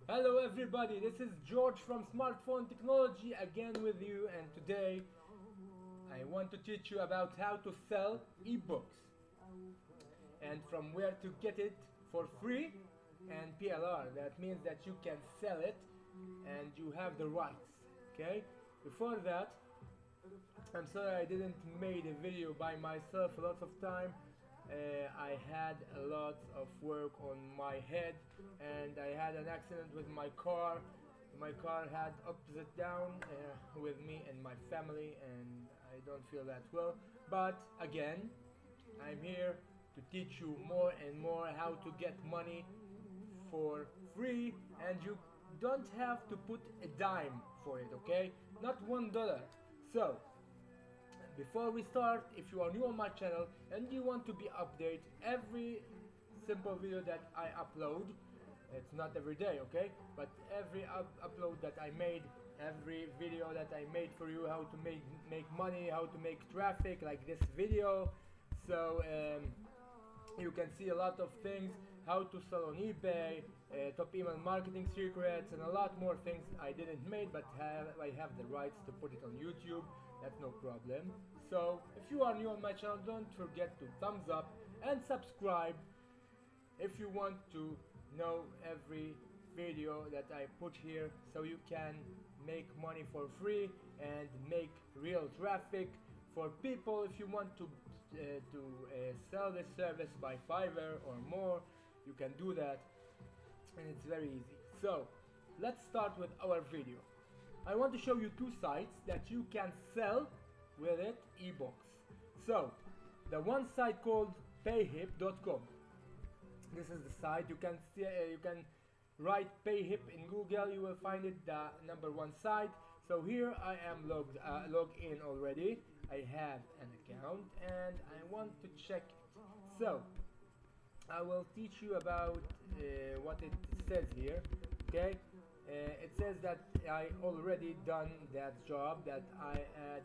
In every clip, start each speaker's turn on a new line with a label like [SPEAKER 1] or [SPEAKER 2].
[SPEAKER 1] Hello everybody, this is George from Smartphone Technology again with you, and today I want to teach you about how to sell ebooks and from where to get it for free and PLR. That means that you can sell it and you have the rights. Okay? Before that, I'm sorry I didn't made a video by myself a lot of time. I had a lot of work on my head and I had an accident with my car. My car had upside down with me and my family, and I don't feel that well. But again, I'm here to teach you more and more how to get money for free, and you don't have to put a dime for it, okay? Not $1. So before we start, if you are new on my channel and you want to be updated every simple video that I upload, it's not every day, okay, but every upload that I made, every video that I made for you, how to make money, how to make traffic, like this video. So you can see a lot of things, how to sell on eBay, top email marketing secrets, and a lot more things I didn't make, but I have the rights to put it on YouTube. That's no problem. So if you are new on my channel, don't forget to thumbs up and subscribe if you want to know every video that I put here, so you can make money for free and make real traffic for people. If you want to sell this service by Fiverr or more, you can do that, and it's very easy. So let's start with our video. I want to show you two sites that you can sell with it ebooks. So the one site called payhip.com. This is the site. You can see, you can write payhip in Google, you will find it, the number one site. So here I am logged in already. I have an account and I want to check it. So I will teach you about what it says here. Okay, it says that I already done that job, that I add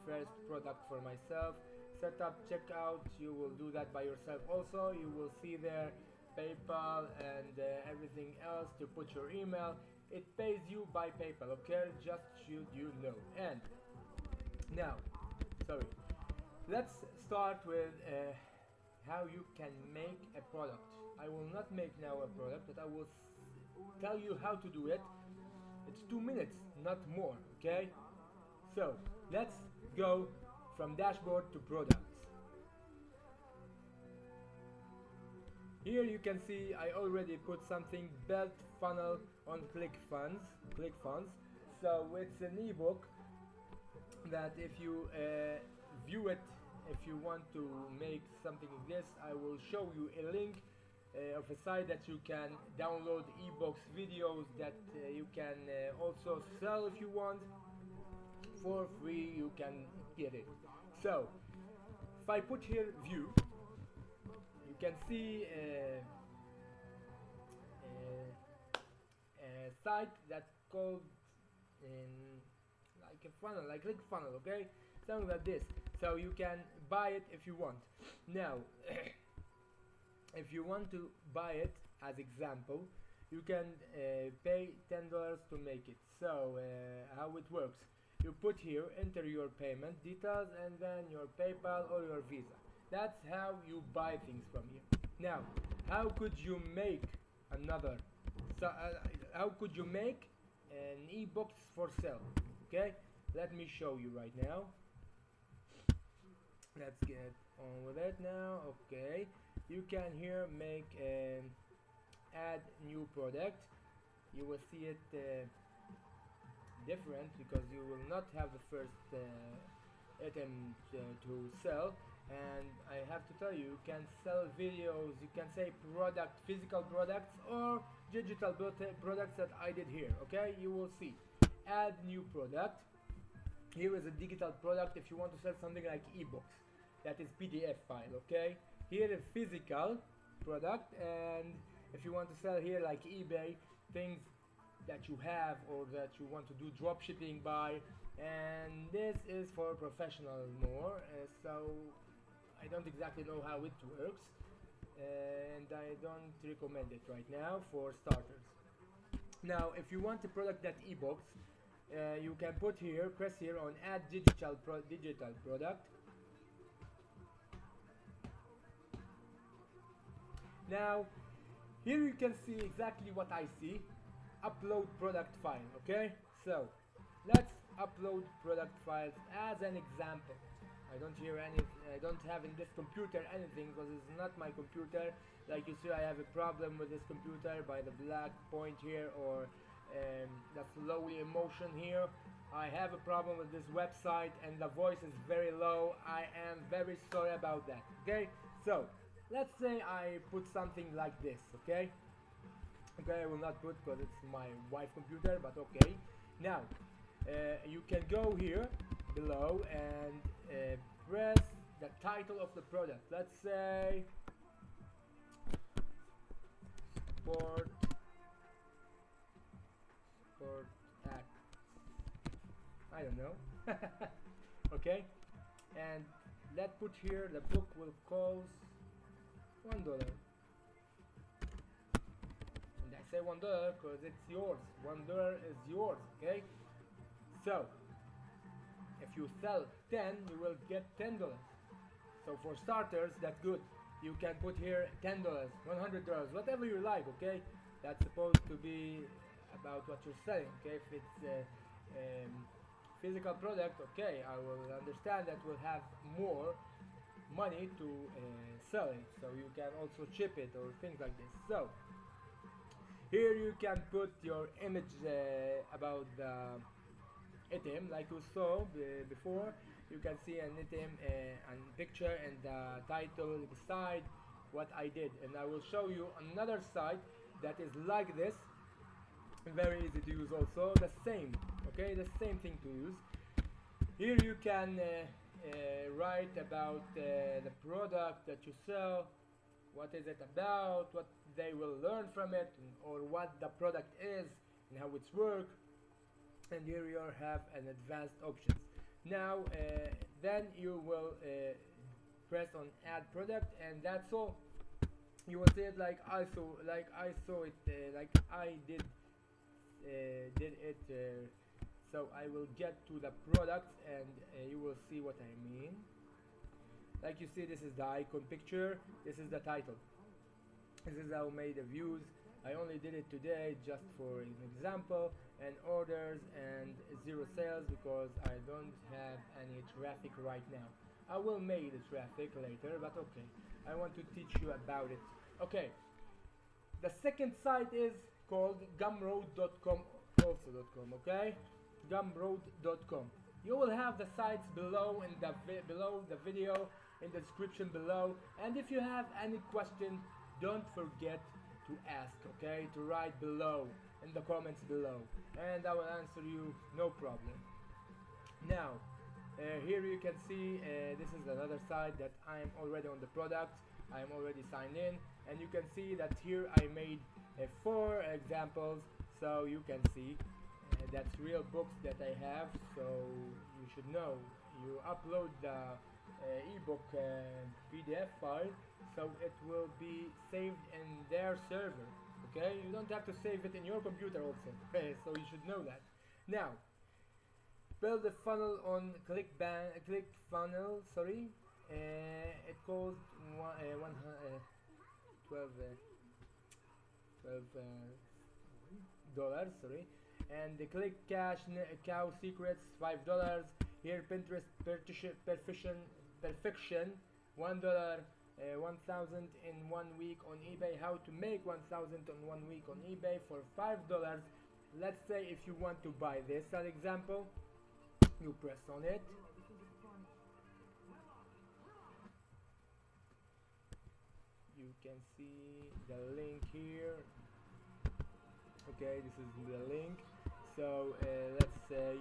[SPEAKER 1] first product for myself. Setup, checkout, you will do that by yourself also. You will see there PayPal and everything else to put your email. It pays you by PayPal, okay? Just should you know. And now, sorry, let's start with how you can make a product. I will not make now a product, but I will tell you how to do it. It's 2 minutes, not more, okay? So let's go from dashboard to products. Here you can see I already put something belt funnel on ClickFunds. So it's an ebook that if you view it, if you want to make something like this, I will show you a link of a site that you can download ebooks, videos that you can also sell if you want for free. You can get it. So if I put here view, you can see a site that's called like a funnel, like ClickFunnels, okay, something like this. So you can buy it if you want. Now if you want to buy it, as example, you can pay $10 to make it. So how it works, you put here, enter your payment details and then your PayPal or your Visa. That's how you buy things from here. Now how could you make another, how could you make an ebooks for sale? Okay, let me show you right now. Let's get on with it now. Okay, you can here make add new product. You will see it different because you will not have the first item to sell. And I have to tell you, you can sell videos, you can say product, physical products or digital products that I did here. Okay, you will see add new product. Here is a digital product if you want to sell something like ebooks, that is PDF file. Okay, here a physical product, and if you want to sell here like eBay, things that you have or that you want to do drop shipping by. And this is for professional more, so I don't exactly know how it works, and I don't recommend it right now for starters. Now if you want a product that ebooks, you can put here, press here on add digital product. Now here you can see exactly what I see. Upload product file. Okay, so let's upload product files as an example. I don't have in this computer anything because it's not my computer. Like you see, I have a problem with this computer by the black point here, or the slowly emotion here. I have a problem with this website and the voice is very low. I am very sorry about that. Okay, so let's say I put something like this. Okay, I will not put because it's my wife's computer, but okay. Now you can go here below and press the title of the product. Let's say sport act. I don't know. Okay, and let's put here the book will cost $1. And I say $1 because it's yours. $1 is yours. Okay, so if you sell 10, you will get $10. So for starters, that's good. You can put here $10, $100, whatever you like. Okay, that's supposed to be about what you're selling. Okay, if it's a physical product, okay, I will understand that we'll have more money to sell it, so you can also ship it or things like this. So here you can put your image about the item, like you saw before. You can see an item and picture and the title beside what I did, and I will show you another site that is like this, very easy to use also, the same. Okay, the same thing to use. Here you can write about the product that you sell, what is it about, what they will learn from it, or what the product is and how it's work. And here you have an advanced options. Now then you will press on add product, and that's all. You will see it like I saw it, like I did it. So I will get to the product and you will see what I mean. Like you see, this is the icon picture, this is the title, this is how I made the views. I only did it today just for an example, and orders and 0 sales because I don't have any traffic right now. I will make the traffic later, but okay, I want to teach you about it. Okay, the second site is called gumroad.com also.com. Okay, gumroad.com. You will have the sites below in the below the video, in the description below, and if you have any question, don't forget to ask. Okay, to write below in the comments below, and I will answer you, no problem. Now here you can see this is another site that I am already on the product. I am already signed in, and you can see that here I made 4 examples, so you can see that's real books that I have. So you should know, you upload the ebook PDF file, so it will be saved in their server. Okay, you don't have to save it in your computer also. So you should know that. Now build a funnel on ClickFunnels. Sorry, it costs $12. Sorry, and the Click Cash Cow Secrets $5. Here Pinterest Perfection $1. 1,000 in 1 week on eBay. How to make 1,000 in 1 week on eBay for $5. Let's say if you want to buy this, an example, you press on it. You can see the link here. Okay, this is the link. So let's say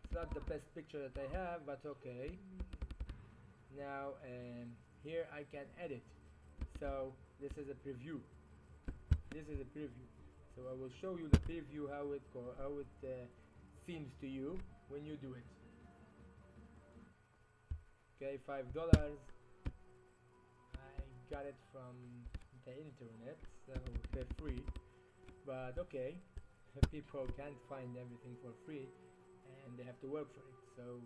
[SPEAKER 1] it's not the best picture that I have, but okay. Now here I can edit. So this is a preview. This is a preview. So I will show you the preview, how it seems to you when you do it. Okay, $5. I got it from the internet, so they're free. but okay, people can't find everything for free and they have to work for it. So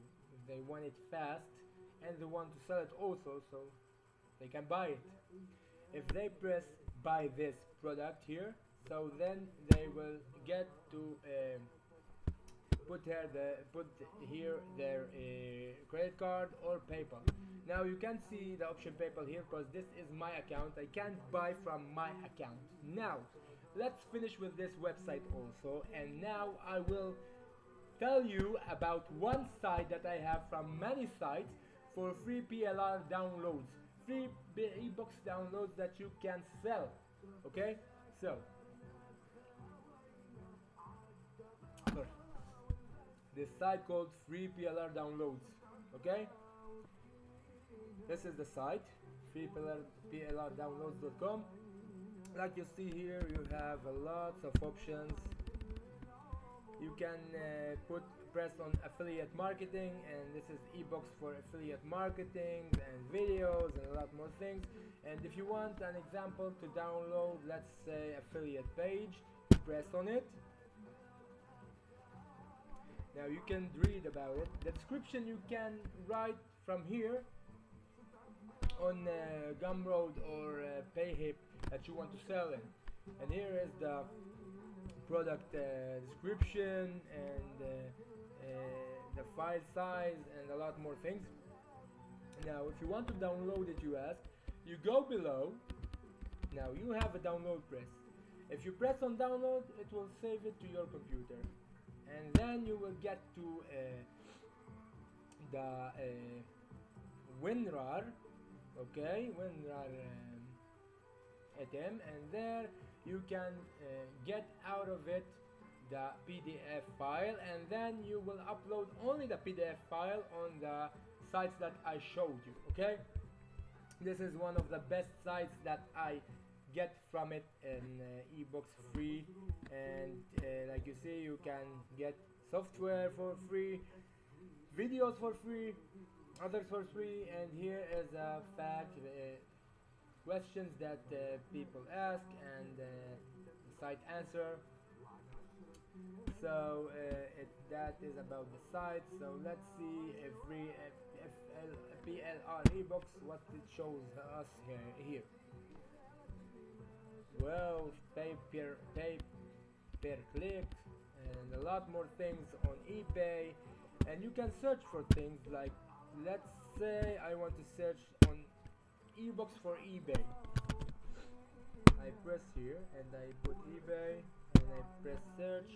[SPEAKER 1] they want it fast and they want to sell it also, so they can buy it. If they press buy this product here, so then they will get to put here their credit card or PayPal. Now you can see the option PayPal here because this is my account. I can't buy from my account. Now let's finish with this website also, and now I will tell you about one site that I have from many sites for free PLR downloads, free ebooks downloads that you can sell. Okay, so sorry, this site called free PLR downloads. Okay, this is the site freeplrdownloads.com. Like you see here, you have lots of options. You can press on affiliate marketing, and this is ebooks for affiliate marketing and videos and a lot more things. And if you want an example to download, let's say affiliate page, press on it. Now you can read about it. The description you can write from here on Gumroad or Payhip that you want to sell in. And here is the product description and the file size and a lot more things. Now if you want to download it, you ask, you go below. Now you have a download press. If you press on download, it will save it to your computer, and then you will get to the WinRAR, okay, WinRAR item, and there you can get out of it the PDF file, and then you will upload only the PDF file on the sites that I showed you. Okay, this is one of the best sites that I get from it in ebooks free, and like you see, you can get software for free, videos for free, others for free, and here is a fact questions that people ask, and the site answer. So that is about the site. So let's see if PLR ebooks, what it shows us here. Well, pay per click and a lot more things on eBay, and you can search for things like, let's say I want to search on ebooks for eBay. I press here and I put eBay and I press search.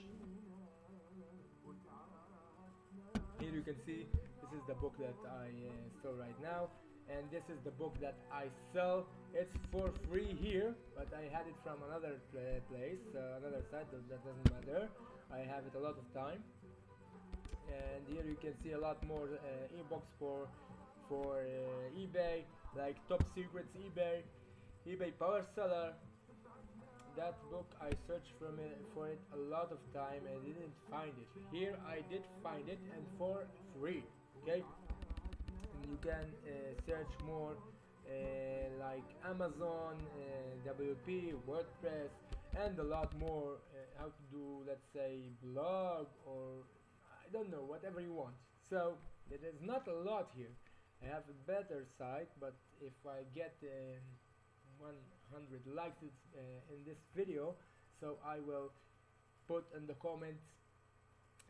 [SPEAKER 1] Here you can see this is the book that I sell right now, and this is the book that I sell. It's for free here, but I had it from another place, another site, that doesn't matter. I have it a lot of time, and here you can see a lot more ebooks for eBay, like Top Secrets eBay Power Seller. That book I searched for it a lot of time and didn't find it. Here I did find it, and for free. Okay, and you can search more like Amazon, WP, WordPress, and a lot more. How to do, let's say, blog, or I don't know, whatever you want. So there is not a lot here. I have a better site, but if I get 100 likes in this video, so I will put in the comments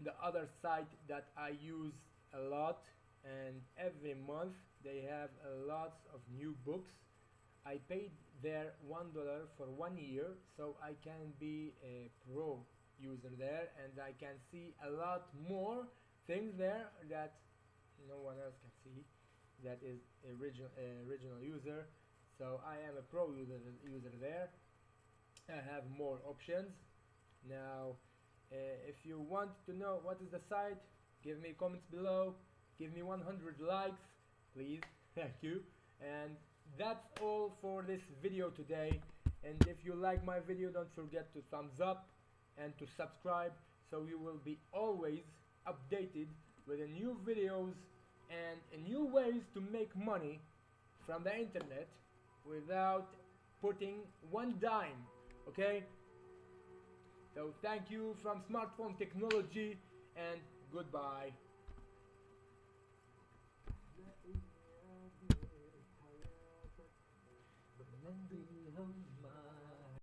[SPEAKER 1] the other site that I use a lot, and every month they have a lot of new books. I paid there $1 for 1 year, so I can be a pro user there, and I can see a lot more things there that no one else can see. That is original user. So I am a pro user there. I have more options. Now if you want to know what is the site, give me comments below, give me 100 likes please. Thank you. And that's all for this video today, and if you like my video, don't forget to thumbs up and to subscribe, so you will be always updated with the new videos and new ways to make money from the internet without putting one dime. Okay, So thank you from Smartphone Technology, and goodbye.